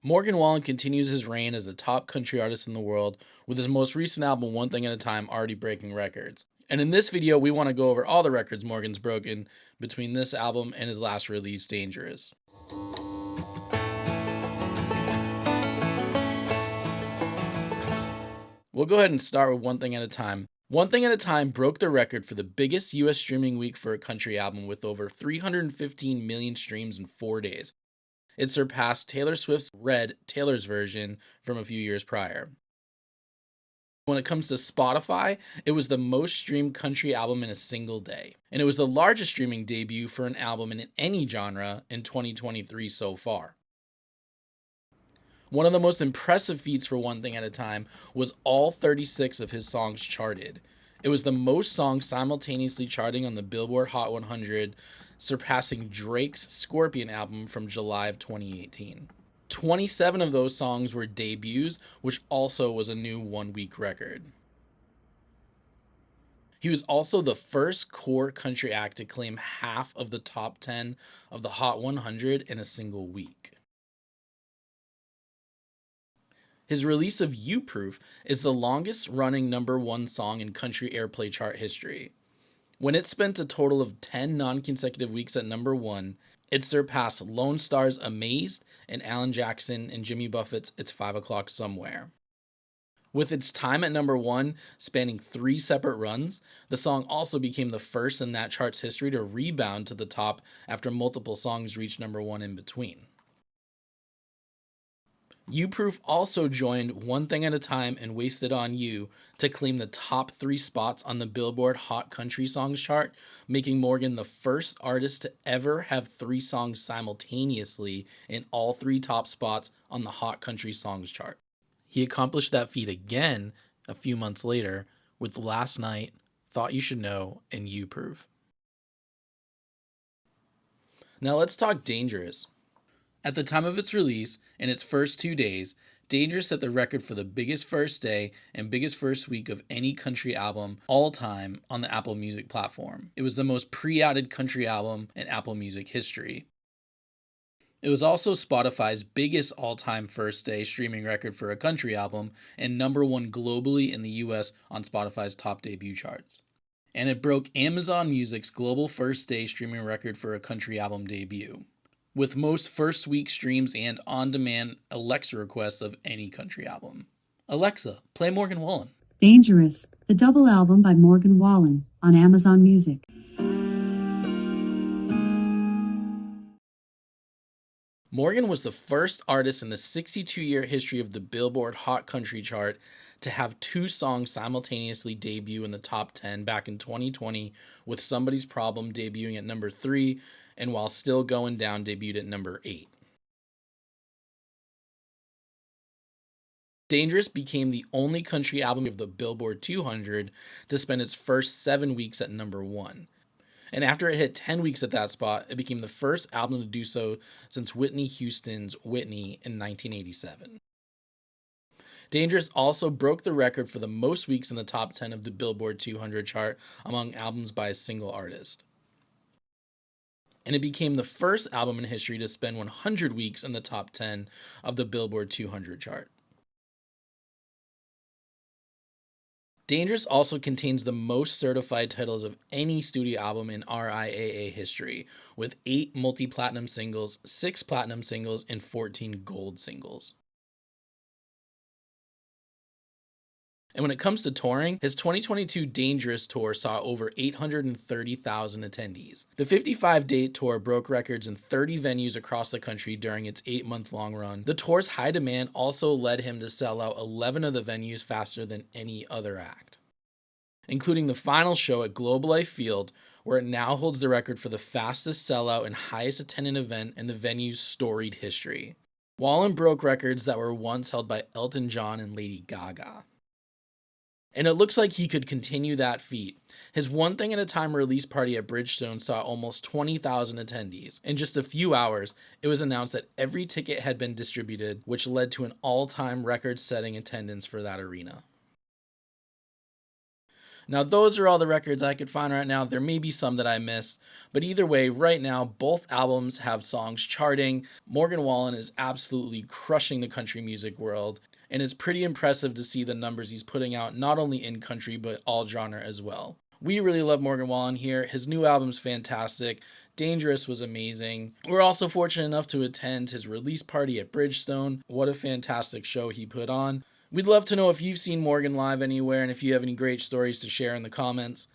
Morgan Wallen continues his reign as the top country artist in the world, with his most recent album, One Thing at a Time, already breaking records. And in this video, we want to go over all the records Morgan's broken between this album and his last release, Dangerous. We'll go ahead and start with One Thing at a Time. One Thing at a Time broke the record for the biggest US streaming week for a country album with over 315 million streams in 4 days. It surpassed Taylor Swift's Red, Taylor's version from a few years prior. When it comes to Spotify, it was the most streamed country album in a single day. And it was the largest streaming debut for an album in any genre in 2023 so far. One of the most impressive feats for One Thing at a Time was all 36 of his songs charted. It was the most songs simultaneously charting on the Billboard Hot 100, surpassing Drake's Scorpion album from July of 2018. 27 of those songs were debuts, which also was a new one-week record. He was also the first core country act to claim half of the top 10 of the Hot 100 in a single week. His release of You Proof is the longest running #1 song in country airplay chart history. When it spent a total of 10 non-consecutive weeks at #1, it surpassed Lone Star's Amazed and Alan Jackson and Jimmy Buffett's It's 5 O'Clock Somewhere. With its time at #1 spanning 3 separate runs, the song also became the first in that chart's history to rebound to the top after multiple songs reached #1 in between. You Proof also joined One Thing at a Time and Wasted on You to claim the top 3 spots on the Billboard Hot Country Songs chart, making Morgan the first artist to ever have 3 songs simultaneously in all 3 top spots on the Hot Country Songs chart. He accomplished that feat again a few months later with Last Night, Thought You Should Know, and You Proof. Now let's talk Dangerous. At the time of its release, in its first 2 days, Dangerous set the record for the biggest first day and biggest first week of any country album all time on the Apple Music platform. It was the most pre-outed country album in Apple Music history. It was also Spotify's biggest all-time first day streaming record for a country album and #1 globally in the US on Spotify's top debut charts. And it broke Amazon Music's global first day streaming record for a country album debut, with most first week streams and on-demand Alexa requests of any country album. Alexa, play Morgan Wallen. Dangerous, the double album by Morgan Wallen, on Amazon Music. Morgan was the first artist in the 62-year history of the Billboard Hot Country chart to have 2 songs simultaneously debut in the top 10 back in 2020, with Somebody's Problem debuting at #3 and While Still Going Down debuted at #8. Dangerous became the only country album of the Billboard 200 to spend its first 7 weeks at #1. And after it hit 10 weeks at that spot, it became the first album to do so since Whitney Houston's Whitney in 1987. Dangerous also broke the record for the most weeks in the top 10 of the Billboard 200 chart among albums by a single artist. And it became the first album in history to spend 100 weeks in the top 10 of the Billboard 200 chart. Dangerous also contains the most certified titles of any studio album in RIAA history, with 8 multi-platinum singles, 6 platinum singles, and 14 gold singles. And when it comes to touring, his 2022 Dangerous tour saw over 830,000 attendees. The 55-date tour broke records in 30 venues across the country during its 8-month-long run. The tour's high demand also led him to sell out 11 of the venues faster than any other act, including the final show at Globe Life Field, where it now holds the record for the fastest sellout and highest attended event in the venue's storied history. Wallen broke records that were once held by Elton John and Lady Gaga. And it looks like he could continue that feat. His One Thing at a Time release party at Bridgestone saw almost 20,000 attendees. In just a few hours, it was announced that every ticket had been distributed, which led to an all-time record-setting attendance for that arena. Now, those are all the records I could find right now. There may be some that I missed, but either way, right now, both albums have songs charting. Morgan Wallen is absolutely crushing the country music world, and it's pretty impressive to see the numbers he's putting out, not only in country, but all genre as well. We really love Morgan Wallen here. His new album's fantastic. Dangerous was amazing. We're also fortunate enough to attend his release party at Bridgestone. What a fantastic show he put on. We'd love to know if you've seen Morgan live anywhere and if you have any great stories to share in the comments.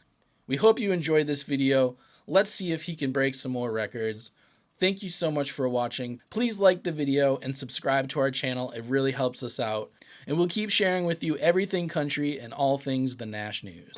We hope you enjoyed this video. Let's see if he can break some more records. Thank you so much for watching. Please like the video and subscribe to our channel. It really helps us out. And we'll keep sharing with you everything country and all things The Nash News.